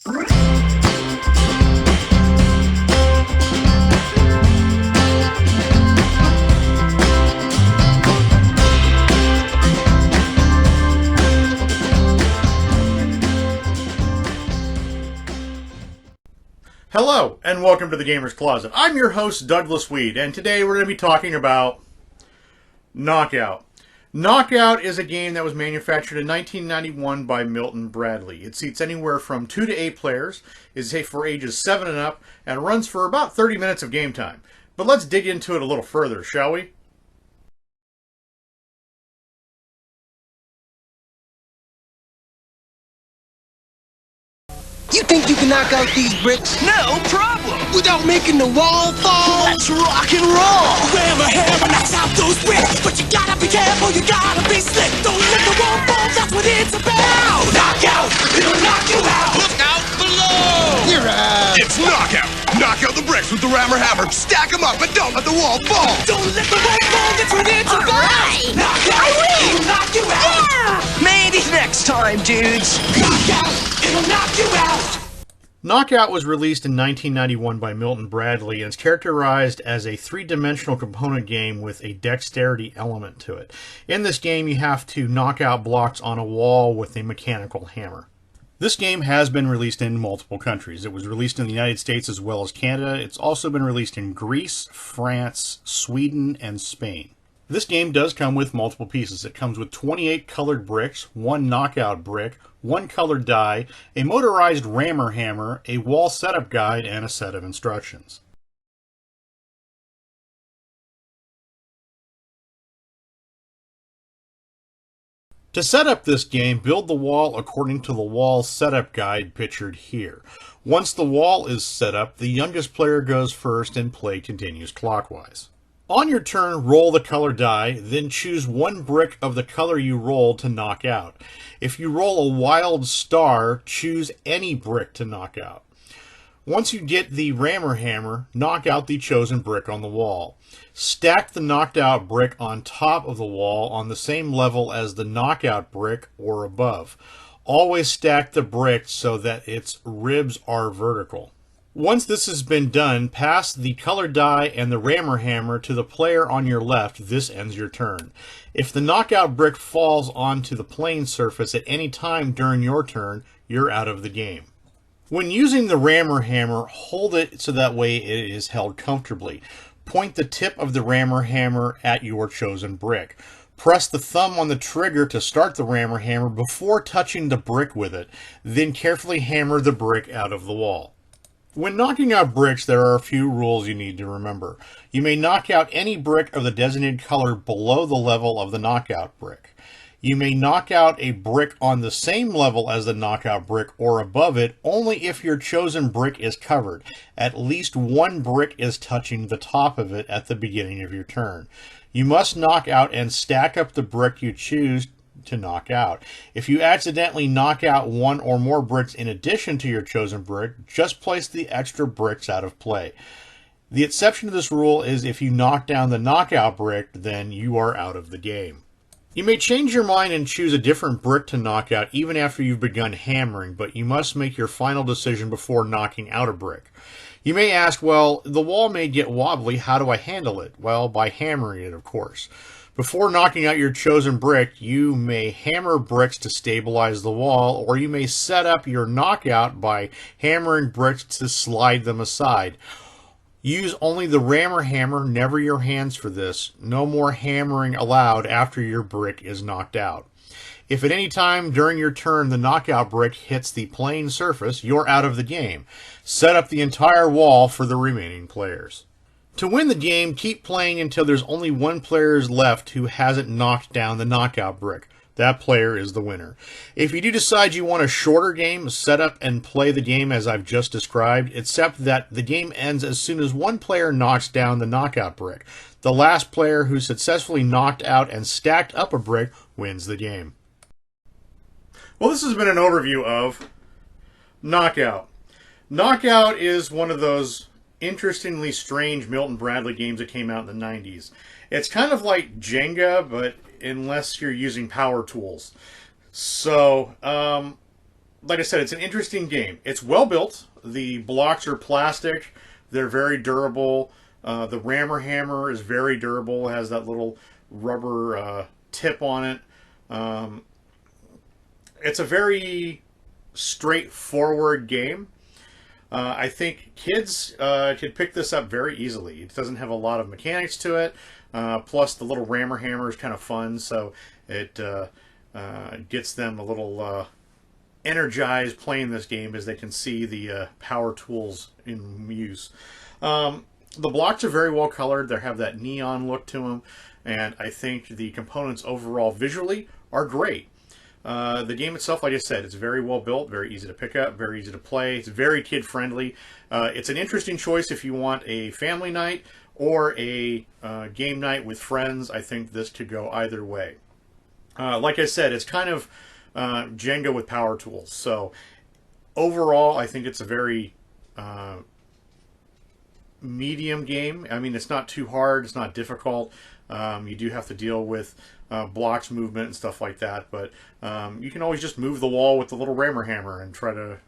Hello, and welcome to the Gamer's Closet. I'm your host, Douglas Weed, and today we're going to be talking about Knockout. Knockout is a game that was manufactured in 1991 by Milton Bradley. It seats anywhere from 2 to 8 players, is safe for ages 7 and up, and runs for about 30 minutes of game time. But let's dig into it a little further, shall we? You think you can knock out these bricks? No problem! Without making the wall fall? Let's rock and roll! Hammer knocks out those bricks, but you gotta be careful, you gotta be slick. Don't let the wall fall, that's what it's about! Knockout! It'll knock you out! Look out below! You're out! It's Knockout! Knock out the bricks with the hammer, stack them up, and don't let the wall fall! Don't let the wall fall, that's what it's about! Right. Knockout! I win! It'll knock you out! Yeah! Maybe next time, dudes! Knockout! It'll knock you out! Knockout was released in 1991 by Milton Bradley and is characterized as a three-dimensional component game with a dexterity element to it. In this game, you have to knock out blocks on a wall with a mechanical hammer. This game has been released in multiple countries. It was released in the United States as well as Canada. It's also been released in Greece, France, Sweden, and Spain. This game does come with multiple pieces. It comes with 28 colored bricks, 1 knockout brick, 1 colored die, a motorized rammer hammer, a wall setup guide, and a set of instructions. To set up this game, build the wall according to the wall setup guide pictured here. Once the wall is set up, the youngest player goes first and play continues clockwise. On your turn, roll the color die, then choose 1 brick of the color you rolled to knock out. If you roll a wild star, choose any brick to knock out. Once you get the rammer hammer, knock out the chosen brick on the wall. Stack the knocked out brick on top of the wall on the same level as the knockout brick or above. Always stack the brick so that its ribs are vertical. Once this has been done, pass the colored die and the rammer hammer to the player on your left. This ends your turn. If the knockout brick falls onto the playing surface at any time during your turn, you're out of the game. When using the rammer hammer, hold it so that way it is held comfortably. Point the tip of the rammer hammer at your chosen brick. Press the thumb on the trigger to start the rammer hammer before touching the brick with it. Then carefully hammer the brick out of the wall. When knocking out bricks, there are a few rules you need to remember. You may knock out any brick of the designated color below the level of the knockout brick. You may knock out a brick on the same level as the knockout brick or above it only if your chosen brick is covered. At least 1 brick is touching the top of it at the beginning of your turn. You must knock out and stack up the brick you choose to knock out. If you accidentally knock out 1 or more bricks in addition to your chosen brick, just place the extra bricks out of play. The exception to this rule is if you knock down the knockout brick, then you are out of the game. You may change your mind and choose a different brick to knock out even after you've begun hammering, but you must make your final decision before knocking out a brick. You may ask, well, the wall may get wobbly, how do I handle it? Well, by hammering it, of course. Before knocking out your chosen brick, you may hammer bricks to stabilize the wall, or you may set up your knockout by hammering bricks to slide them aside. Use only the rammer hammer, never your hands for this. No more hammering allowed after your brick is knocked out. If at any time during your turn the knockout brick hits the playing surface, you're out of the game. Set up the entire wall for the remaining players. To win the game, keep playing until there's only 1 player left who hasn't knocked down the knockout brick. That player is the winner. If you do decide you want a shorter game, set up and play the game as I've just described, except that the game ends as soon as 1 player knocks down the knockout brick. The last player who successfully knocked out and stacked up a brick wins the game. Well, this has been an overview of Knockout. Knockout is one of those interestingly strange Milton Bradley games that came out in the 90s. It's kind of like Jenga, but unless you're using power tools. So, like I said, it's an interesting game. It's well built. The blocks are plastic. They're very durable. The rammer hammer is very durable. It has that little rubber tip on it. It's a very straightforward game. I think kids could pick this up very easily. It doesn't have a lot of mechanics to it. Plus, the little rammer hammer is kind of fun, so it gets them a little energized playing this game as they can see the power tools in use. The blocks are very well colored. They have that neon look to them, and I think the components overall visually are great. The game itself, like I said, it's very well built, very easy to pick up, very easy to play. It's very kid friendly. It's an interesting choice if you want a family night or a game night with friends. I think this could go either way. Like I said, it's kind of Jenga with power tools. So overall, I think it's a very medium game. I mean, it's not too hard. It's not difficult. You do have to deal with blocks movement and stuff like that, but you can always just move the wall with the little rammer hammer and try to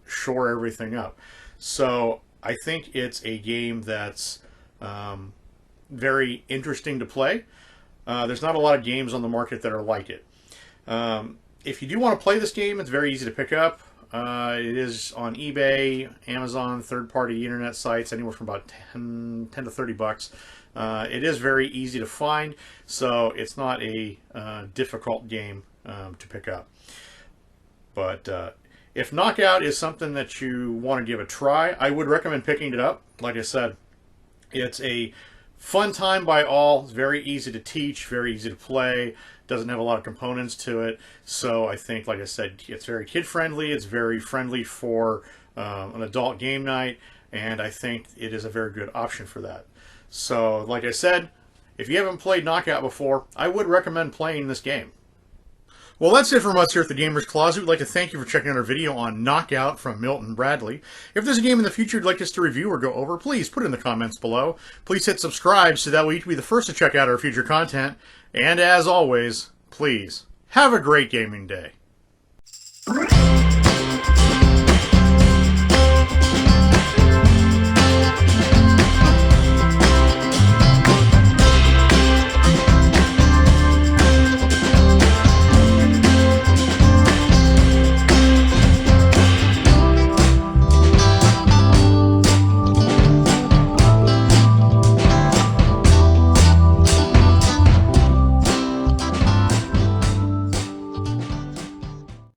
shore everything up. So I think it's a game that's very interesting to play. There's not a lot of games on the market that are like it. If you do want to play this game, it's very easy to pick up. It is on eBay, Amazon, third-party internet sites, anywhere from about 10 to 30 bucks. It is very easy to find, so it's not a difficult game to pick up. But if Knockout is something that you want to give a try, I would recommend picking it up. Like I said, it's a fun time by all. It's very easy to teach, very easy to play. Doesn't have a lot of components to it. So I think, like I said, it's very kid-friendly. It's very friendly for an adult game night. And I think it is a very good option for that. So, like I said, if you haven't played Knockout before, I would recommend playing this game. Well, that's it from us here at the Gamers Closet. We'd like to thank you for checking out our video on Knockout from Milton Bradley. If there's a game in the future you'd like us to review or go over, please put it in the comments below. Please hit subscribe so that way you can be the first to check out our future content. And as always, please, have a great gaming day.